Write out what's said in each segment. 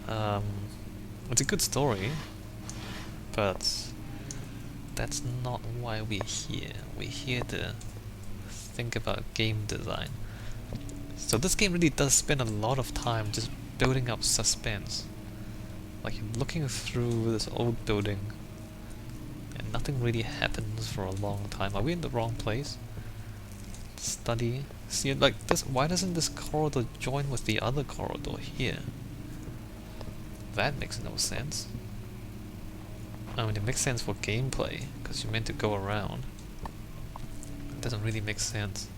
Um, it's a good story, but that's not why we're here. We're here to think about game design. So this game really does spend a lot of time just building up suspense. Like you're looking through this old building and nothing really happens for a long time. Are we in the wrong place? Study. See, like this. Why doesn't this corridor join with the other corridor here? That makes no sense. I mean, it makes sense for gameplay because you're meant to go around. It doesn't really make sense.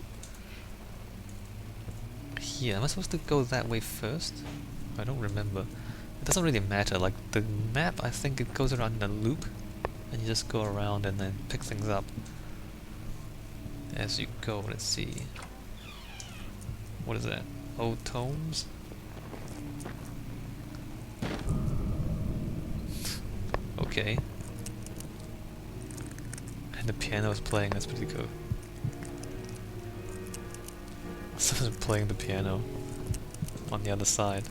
Here, am I supposed to go that way first? I don't remember. It doesn't really matter. Like the map, I think it goes around in a loop, and you just go around and then pick things up as you go. Let's see. What is that? Old tomes? Okay. And the piano is playing, that's pretty cool. Someone's playing the piano on the other side.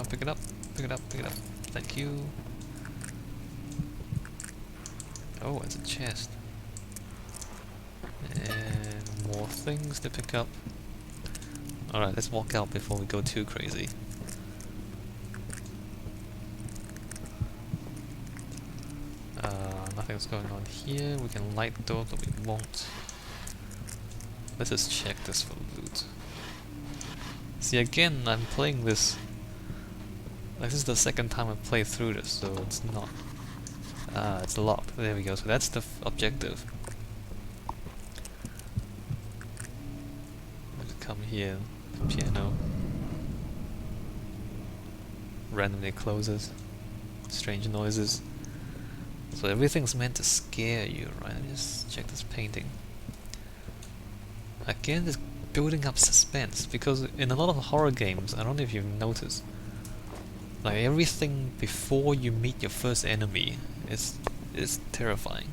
Pick it up, pick it up, pick it up. Thank you. Oh, it's a chest. And more things to pick up. Alright, let's walk out before we go too crazy. Nothing's going on here. We can light doors, but we won't. Let's just check this for loot. See, again, I'm playing this. Like, this is the second time I've played through this, so it's not. It's locked. There we go. So that's the objective. Let's come here. The piano randomly closes. Strange noises. So everything's meant to scare you, right? Just check this painting. Again, it's building up suspense, because in a lot of horror games, I don't know if you've noticed, like everything before you meet your first enemy is terrifying.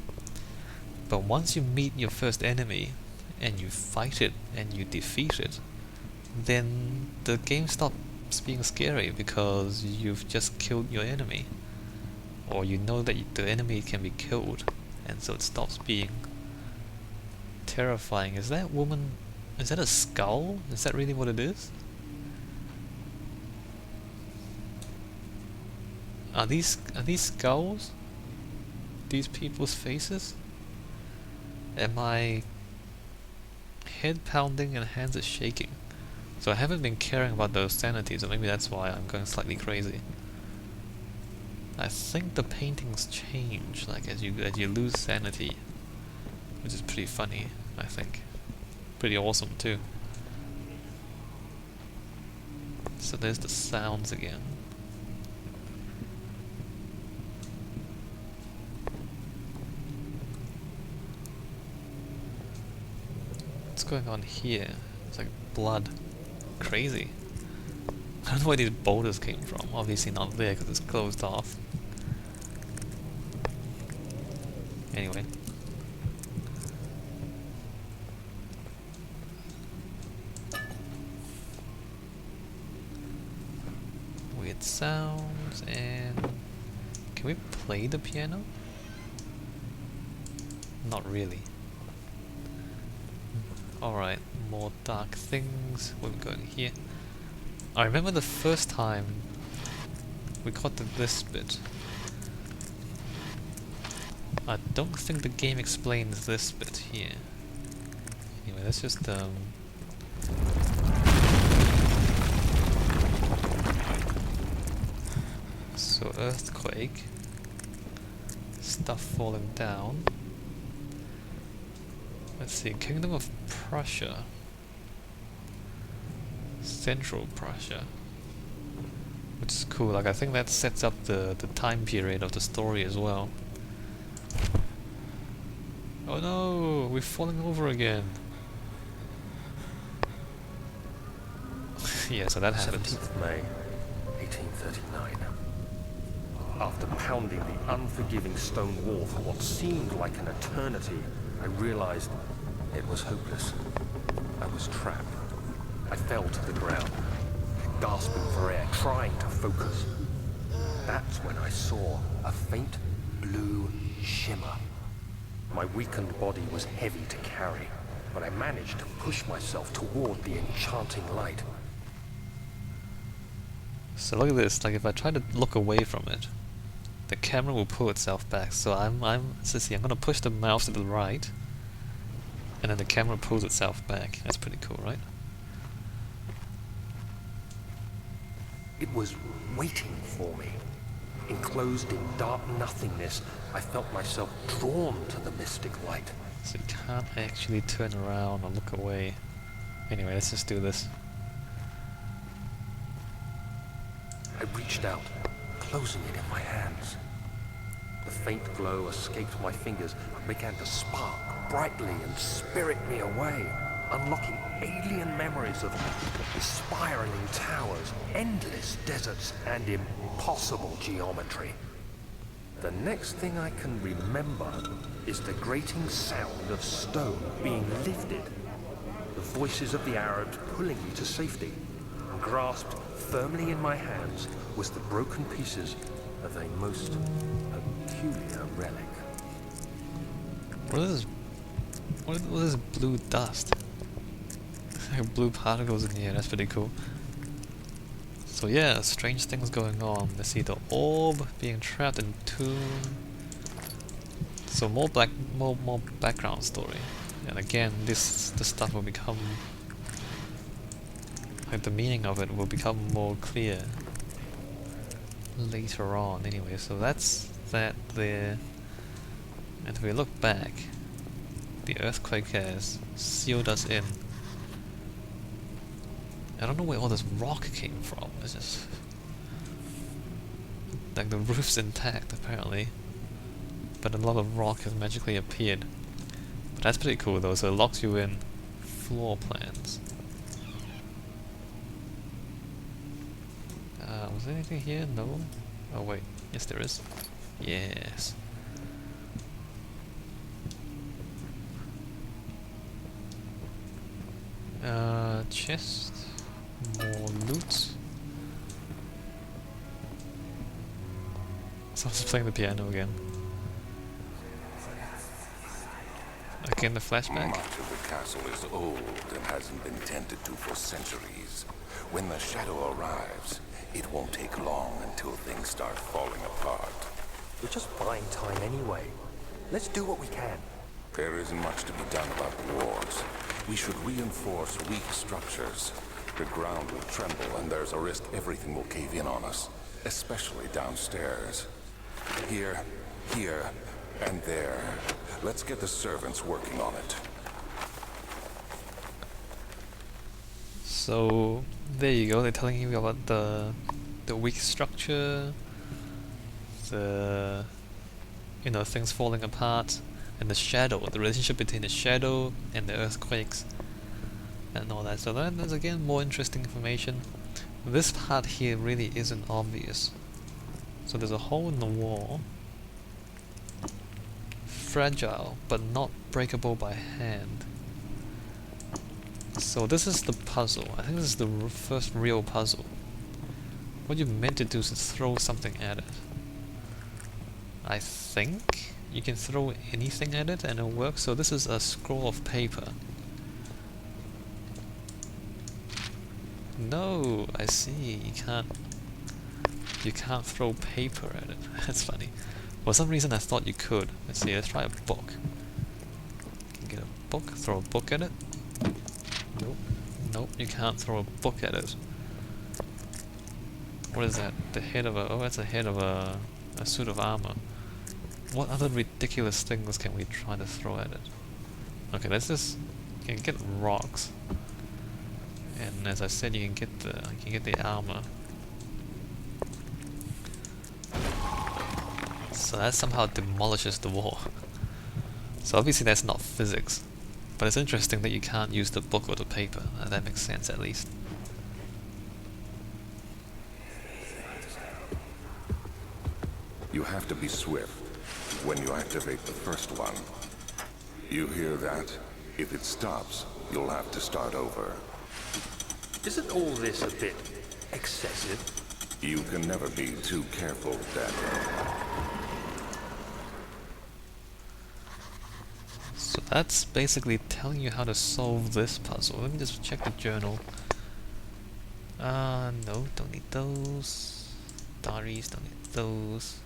But once you meet your first enemy, and you fight it, and you defeat it, then the game stops being scary, because you've just killed your enemy. Or you know that the enemy can be killed, and so it stops being terrifying. Is that woman... is that a skull? Is that really what it is? Are these skulls? These people's faces? And my head pounding and hands are shaking. So I haven't been caring about those sanities, so maybe that's why I'm going slightly crazy. I think the paintings change, like as you lose sanity, which is pretty funny. I think pretty awesome too. So there's the sounds again. What's going on here? It's like blood. Crazy. I don't know where these boulders came from. Obviously not there because it's closed off. Anyway. Weird sounds, and can we play the piano? Not really. Alright, more dark things. Where are we going here? I remember the first time we got to this bit. I don't think the game explains this bit here. Anyway, let's just so earthquake, stuff falling down. Let's see, Kingdom of Prussia, Central Prussia, which is cool. Like I think that sets up the time period of the story as well. Oh no, we're falling over again. Yeah, so that happened. 17th May, 1839. After pounding the unforgiving stone wall for what seemed like an eternity, I realized it was hopeless. I was trapped. I fell to the ground, gasping for air, trying to focus. That's when I saw a faint blue shimmer. My weakened body was heavy to carry, but I managed to push myself toward the enchanting light. So look at this, like if I try to look away from it, the camera will pull itself back. So I'm gonna push the mouse to the right, and then the camera pulls itself back. That's pretty cool, right? It was waiting for me. Enclosed in dark nothingness, I felt myself drawn to the mystic light. So you can't actually turn around or look away. Anyway, let's just do this. I reached out, closing it in my hands. The faint glow escaped my fingers and began to spark brightly and spirit me away, unlocking alien memories of spiraling towers, endless deserts, and impossible geometry. The next thing I can remember is the grating sound of stone being lifted, the voices of the Arabs pulling me to safety, and grasped firmly in my hands was the broken pieces of a most peculiar relic. What is this blue dust? Blue particles in the air, that's pretty cool. So yeah, strange things going on. Let's see, the orb being trapped in tomb. So more background story. And again, this stuff will become, like the meaning of it will become more clear later on. Anyway, so that's that there. And if we look back, the earthquake has sealed us in. I don't know where all this rock came from. It's just like the roof's intact apparently, but a lot of rock has magically appeared. But that's pretty cool though. So it locks you in floor plans. Was there anything here? No. Oh wait, yes there is. Yes. Chest. More loot. Someone's playing the piano again. Again, the flashback. Much of the castle is old and hasn't been tended to for centuries. When the shadow arrives, it won't take long until things start falling apart. We're just buying time anyway. Let's do what we can. There isn't much to be done about the walls. We should reinforce weak structures. The ground will tremble and there's a risk everything will cave in on us, especially downstairs. Here, and there. Let's get the servants working on it. So there you go. They're telling you about the weak structure, the things falling apart, and the shadow, the relationship between the shadow and the earthquakes, and all that. So that's again more interesting information. This part here really isn't obvious. So there's a hole in the wall. Fragile, but not breakable by hand. So this is the puzzle. I think this is the first real puzzle. What you're meant to do is throw something at it. I think you can throw anything at it and it'll work. So this is a scroll of paper. No, I see. You can't throw paper at it. That's funny. For some reason I thought you could. Let's see, let's try a book. You can get a book, throw a book at it. Nope. Nope, you can't throw a book at it. What is that? The head of a... oh, that's the head of a suit of armor. What other ridiculous things can we try to throw at it? Okay, let's just... you can get rocks. And as I said, you can get the armor. So that somehow demolishes the wall. So obviously that's not physics. But it's interesting that you can't use the book or the paper. That makes sense at least. You have to be swift when you activate the first one. You hear that? If it stops, you'll have to start over. Isn't all this a bit excessive? You can never be too careful, Daniel. So that's basically telling you how to solve this puzzle. Let me just check the journal. No, don't need those. Diaries, don't need those.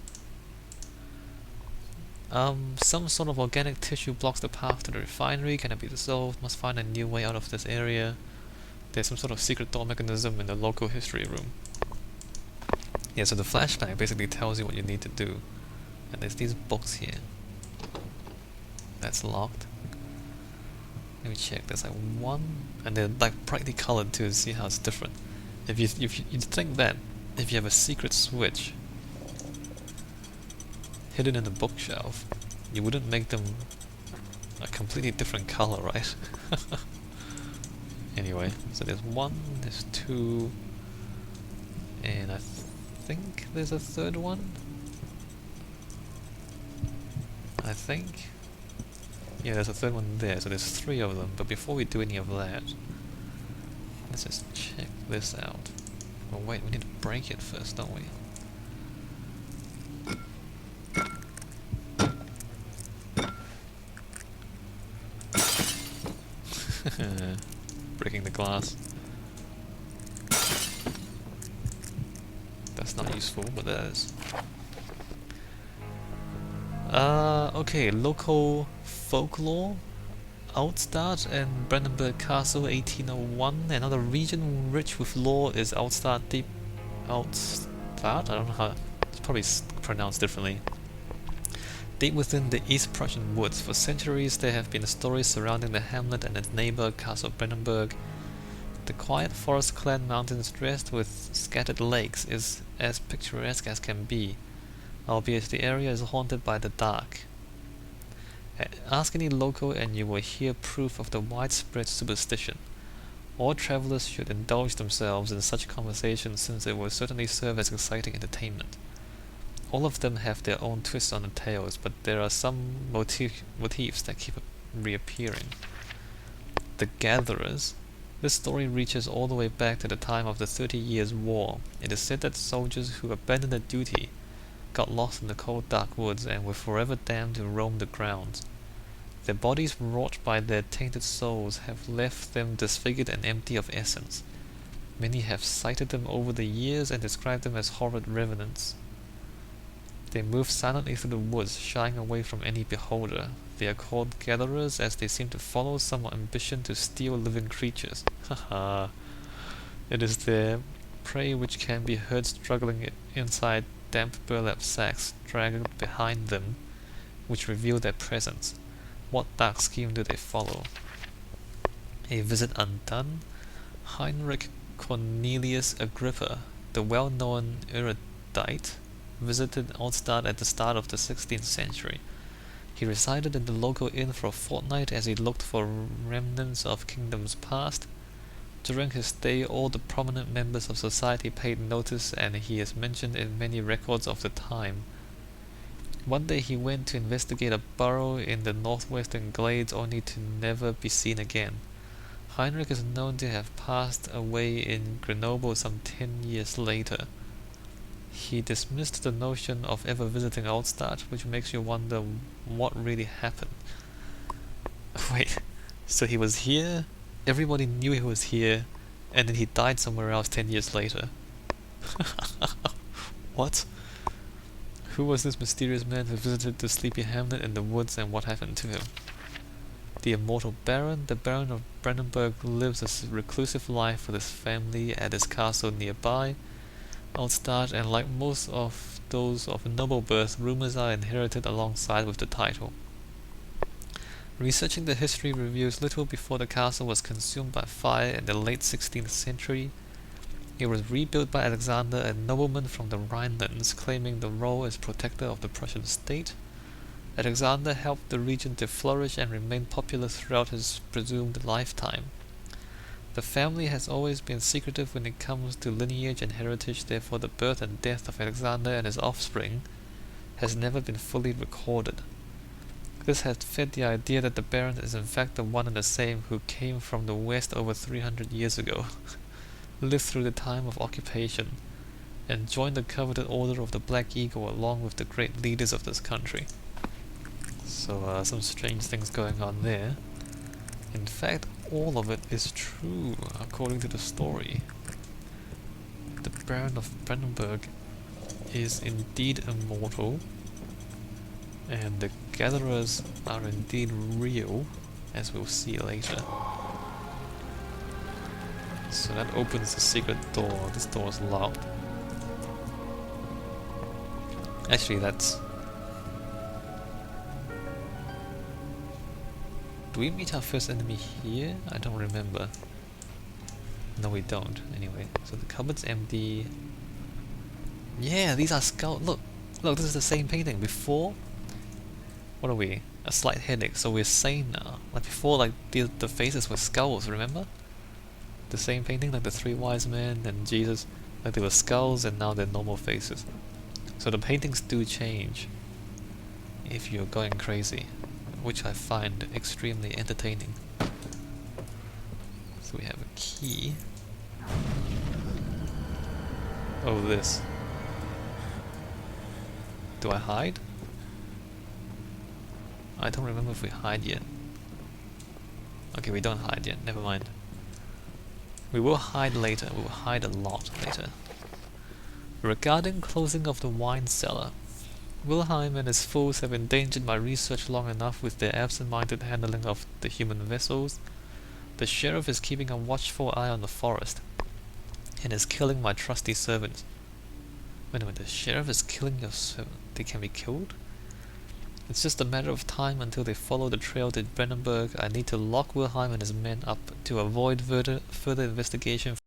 Some sort of organic tissue blocks the path to the refinery. Cannot be dissolved. Must find a new way out of this area. There's some sort of secret door mechanism in the local history room. Yeah, so the flashback basically tells you what you need to do. And there's these books here. That's locked. Let me check. There's like one, and they're like brightly colored too. To see how it's different. If you think that if you have a secret switch hidden in the bookshelf, you wouldn't make them a completely different color, right? Anyway, so there's one, there's two, and I think there's a third one. I think. Yeah, there's a third one there, so there's three of them. But before we do any of that, let's just check this out. Oh wait, we need to break it first, don't we? Breaking the glass. That's not useful, but that is. Okay, local folklore. Outstart and Brandenburg Castle 1801. Another region rich with lore is Outstart deep. Outstart? I don't know how. It's probably pronounced differently. Deep within the East Prussian woods, for centuries there have been stories surrounding the hamlet and its neighbor, Castle Brandenburg. The quiet forest-clad mountains dressed with scattered lakes is as picturesque as can be, albeit the area is haunted by the dark. Ask any local and you will hear proof of the widespread superstition. All travelers should indulge themselves in such conversations since it will certainly serve as exciting entertainment. All of them have their own twists on the tales, but there are some motifs that keep reappearing. The Gatherers. This story reaches all the way back to the time of the 30 Years' War. It is said that soldiers who abandoned their duty got lost in the cold dark woods and were forever damned to roam the grounds. Their bodies wrought by their tainted souls have left them disfigured and empty of essence. Many have cited them over the years and described them as horrid revenants. They move silently through the woods, shying away from any beholder. They are called gatherers as they seem to follow some ambition to steal living creatures. Haha. It is their prey which can be heard struggling inside damp burlap sacks dragged behind them, which reveal their presence. What dark scheme do they follow? A visit undone? Heinrich Cornelius Agrippa, the well-known erudite, visited Altstadt at the start of the 16th century. He resided in the local inn for a fortnight as he looked for remnants of kingdoms past. During his stay, all the prominent members of society paid notice, and he is mentioned in many records of the time. One day he went to investigate a burrow in the northwestern glades only to never be seen again. Heinrich is known to have passed away in Grenoble some 10 years later. He dismissed the notion of ever visiting Altstadt, which makes you wonder what really happened. Wait, so he was here, everybody knew he was here, and then he died somewhere else 10 years later. What? Who was this mysterious man who visited the sleepy hamlet in the woods, and what happened to him? The immortal Baron? The Baron of Brandenburg lives a reclusive life with his family at his castle nearby, Altstadt, and like most of those of noble birth, rumors are inherited alongside with the title. Researching the history reveals little before the castle was consumed by fire in the late 16th century. It was rebuilt by Alexander, a nobleman from the Rhinelands, claiming the role as protector of the Prussian state. Alexander helped the region to flourish and remain popular throughout his presumed lifetime. The family has always been secretive when it comes to lineage and heritage, therefore the birth and death of Alexander and his offspring has never been fully recorded. This has fed the idea that the Baron is in fact the one and the same who came from the west over 300 years ago. lived through the time of occupation, and joined the coveted Order of the Black Eagle along with the great leaders of this country. So some strange things going on there. In fact, all of it is true according to the story. The Baron of Brandenburg is indeed immortal, and the gatherers are indeed real, as we'll see later. So that opens the secret door. This door is locked. Actually, that's... Do we meet our first enemy here? I don't remember. No, we don't. Anyway, so the cupboard's empty. Yeah, these are skulls. Look, this is the same painting. Before, what are we? A slight headache. So we're sane now. Like before, like the faces were skulls. Remember? The same painting, like the three wise men and Jesus. Like they were skulls, and now they're normal faces. So the paintings do change if you're going crazy, which I find extremely entertaining. So we have a key. Oh, this. Do I hide? I don't remember if we hide yet. Okay, we don't hide yet, never mind. We will hide later, we will hide a lot later. Regarding closing of the wine cellar, Wilhelm and his fools have endangered my research long enough with their absent-minded handling of the human vessels. The sheriff is keeping a watchful eye on the forest, and is killing my trusty servants. Wait a minute, the sheriff is killing your servant? They can be killed? It's just a matter of time until they follow the trail to Brandenburg. I need to lock Wilhelm and his men up to avoid further investigation